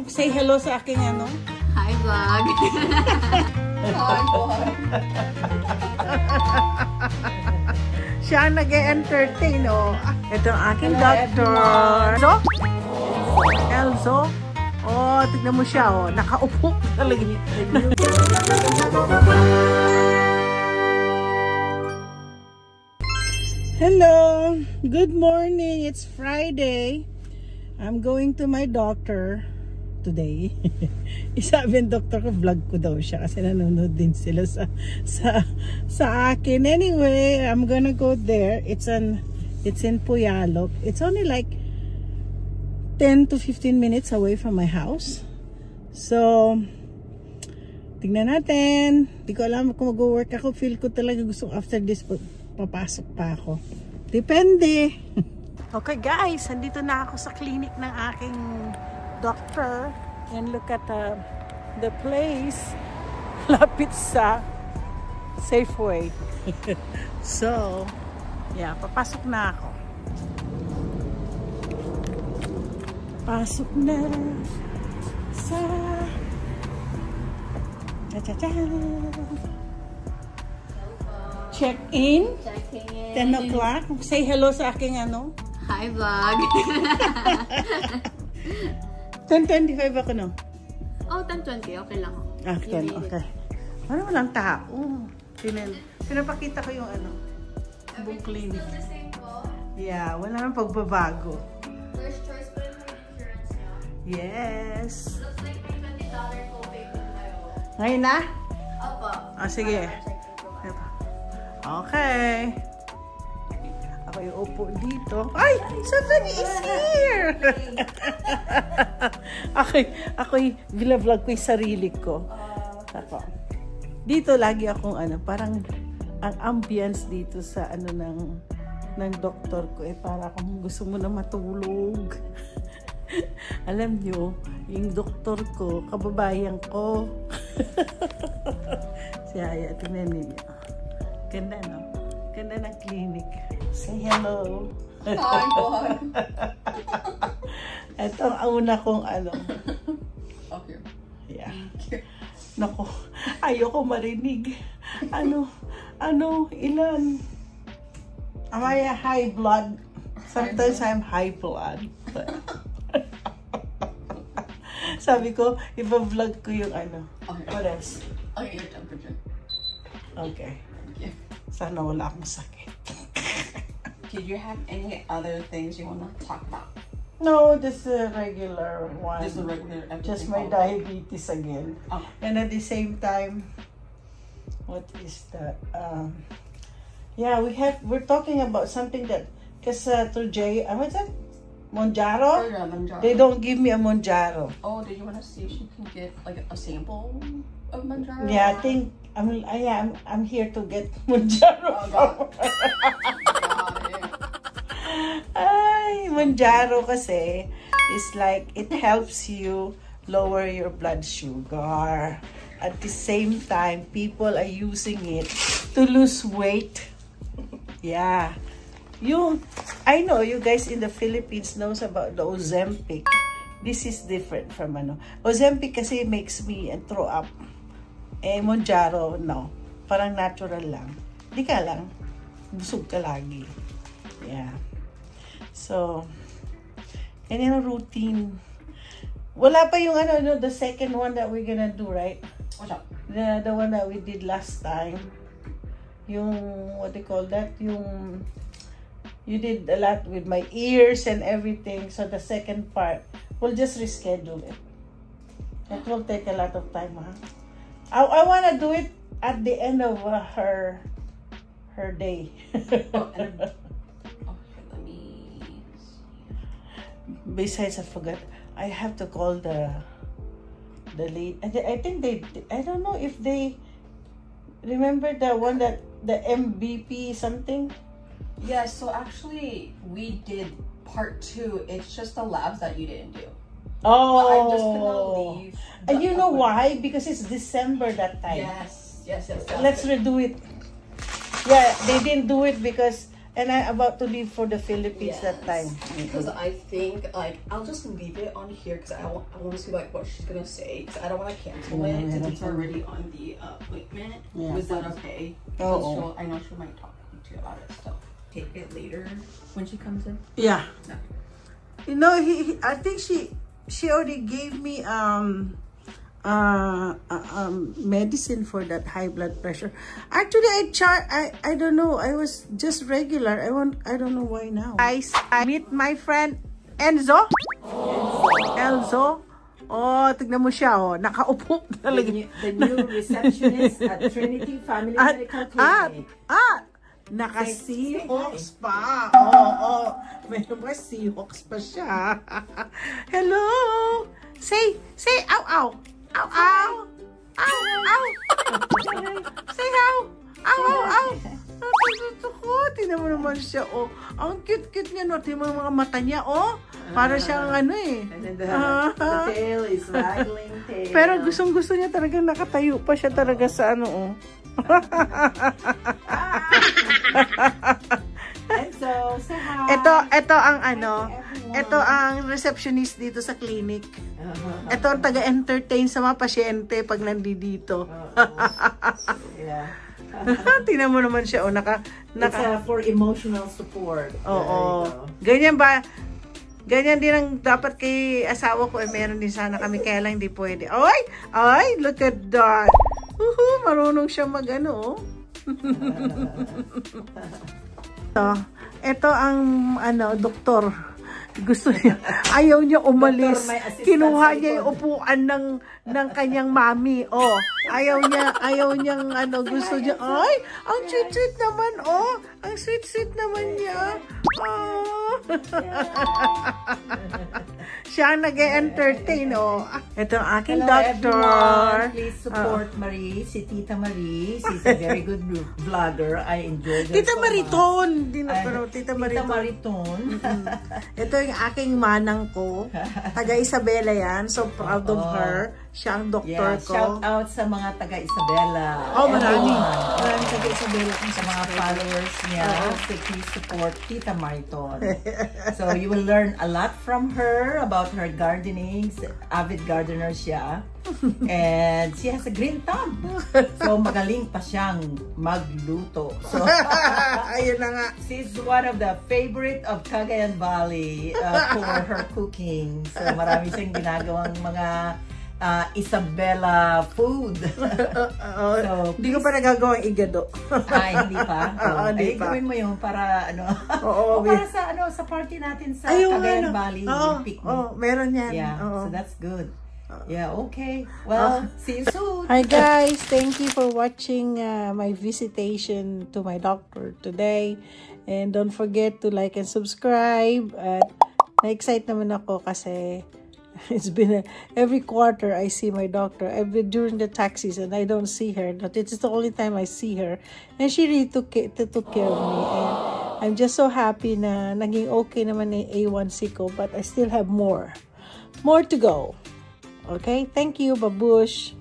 Say hello sa aking ano. Hi, vlog. Hi, vlog. Siya ang nag-entertain, oh. Ito ang aking doctor. Elzo? Oh, tignan mo siya, oh. Nakaupo talaga. Hello. Good morning. It's Friday. I'm going to my doctor today. Isabi ng doktor ko, vlog ko daw siya kasi nanonood din sila sa akin. Anyway, I'm gonna go there. It's in Puyallup. It's only like 10 to 15 minutes away from my house. So, tignan natin. Di ko alam kung mag-work ako. Feel ko talaga gusto after this papasok pa ako. Depende. Okay guys, andito na ako sa clinic ng aking doctor. And look at the place. Lapit sa Safeway. So, yeah, papasok na ako. Pasok na sa check-in. 10 o'clock. Say hello sa aking ano. Hi, vlog. 10:25 ako, no? Oh, 10:20. Okay lang. Okay, okay. Ano walang tao? Pinapakita ko yung ano. Buong clinic. Yeah, wala nang pagbabago. First choice pa rin yung insurance niya. Yes. Looks like may $20 copay po tayo. Ngayon na? Opo. Ah, sige. Okay. Ako yung upo dito. Ay! Somebody is here! ako yung vlog ko yung sarili ko. Ako. Dito lagi akong ano, parang ang ambience dito sa ano ng doktor ko para kung gusto mo na matulog. Alam nyo, yung doktor ko, kababayan ko. Si Aya, tingnan ninyo. Ganda, no? Ganda ng clinic. Say hello. Hi, vlog. Ito ang una kong ano. Okay. Yeah. Nako, ayoko marinig. Ilan? Am I high blood? Sometimes I'm high blood. Sabi ko, iba-vlog ko yung ano. Okay. What else? Okay, your temperature. Okay. Yeah. Sana wala akong sakit. Did you have any other things you want to talk about? No, just a regular one. Just a regular everything. Just my diabetes again. Oh. And at the same time, what is that? Yeah, we're talking about something that, because to Jay, what's that? Monjaro? Oh, yeah, Monjaro. They don't give me a Monjaro. Oh, did you want to see if you can get like a sample of Monjaro? Yeah, I think I'm here to get Monjaro. Oh, God. Ay, Monjaro kasi is like it helps you lower your blood sugar. At the same time, people are using it to lose weight. Yeah. I know you guys in the Philippines knows about the Ozempic. This is different from ano. Ozempic kasi makes me throw up. Monjaro, no. Parang natural lang. Di ka lang. Busog ka lagi. Yeah. So, ganyan ang routine. Wala pa yung ano, no, the second one that we're gonna do, right? What's up? The one that we did last time. Yung, what do you call that? Yung, you did a lot with my ears and everything. So, the second part, we'll just reschedule it. It will take a lot of time, huh? I wanna do it at the end of her day. Besides, I forgot. I have to call the lead. I think I don't know if they remember the one that the MVP something. Yeah, so actually we did part 2. It's just the labs that you didn't do. Oh, but I'm just gonna leave. And you know why? Because it's December that time. Yes. Let's redo it. Yeah, they didn't do it because And I'm about to leave for the Philippines that time. Because I think like I'll just leave it on here because I want to see like what she's gonna say because I don't want to cancel it since it's already on the appointment. Yeah. Was that okay? Oh. I know she might talk to you about it still. Take it later when she comes in. Yeah. No. You know, I think she already gave me medicine for that high blood pressure. Actually, I don't know. I was just regular. I don't know why now. I meet my friend Enzo. Enzo. Oh, tignan mo siya, oh. Nakaupo talaga. The new receptionist at Trinity Family Medical Clinic. Naka-Seahawks pa. Oo. Mayroon ba Seahawks pa siya? Hello. Say, ow, ow. Ow, ow. Ow, ow. Say how. Ow, ow, ow. Tingnan mo naman siya, oh. Ang cute-cute niya, no? Tingnan mo mga mata niya, oh. Para siyang ano, eh. And then the tail is waggling tail. Pero gustong-gusto niya talagang nakatayo pa siya talaga sa ano, oh. And so, say hi. Ito ang ano, ito ang receptionist dito sa clinic. Ito ang taga-entertain sa mga pasyente pag nandito. Yeah. Tingnan mo naman siya, oh, It's for emotional support. Oo. Ganyan ba? Ganyan din ang dapat kay asawa ko. Meron din sana kami, kaya lang hindi pwede. Ay, look at that. Marunong siya mag-ano, oh. Ito ang ano, doktor. Gusto niya, ayaw niya umalis. Kinuha niya yung upuan ng kanyang mami. Oh, ayaw niyang ano, gusto niya. Ay, ang sweet naman, oh. Ang sweet naman niya. Oh. Siya ang nag-entertain, oh. Ito ang aking doctor. Everyone, please support Marie, si Tita Marie. She's a very good vlogger. I enjoyed her Tita so Mariton. much. Tita Mariton. Ito yung aking manang ko. Taga Isabela yan. So proud of her. Siya ang doktor ko. Shout out sa mga taga Isabela. Oh, marami. Everyone. Marami taga Isabela. Sa mga followers niya, so please support Tita Mariton. So you will learn a lot from her about her gardening. Avid gardener siya. And she has a green thumb. So magaling pa siyang magluto. So ayun na nga. she's one of the favorite of Cagayan Valley for her cooking. So marami siyang ginagawang mga Isabela food. So, hindi ko pa nagagawang igado. Hindi pa? Hindi pa. Gawin mo yung para ano. Oo, para sa ano, sa party natin sa Cagayan Valley. Yung picnic. Meron yan. Yeah, so that's good. Yeah, okay. Well, see you soon. Hi guys, thank you for watching my visitation to my doctor today. And don't forget to like and subscribe. At na-excite naman ako kasi it's been every quarter I see my doctor. During the tax season, I don't see her. But it's the only time I see her. And she really took care of me. And I'm just so happy na naging okay naman yung A1C ko. But I still have more to go. Okay, thank you, babush.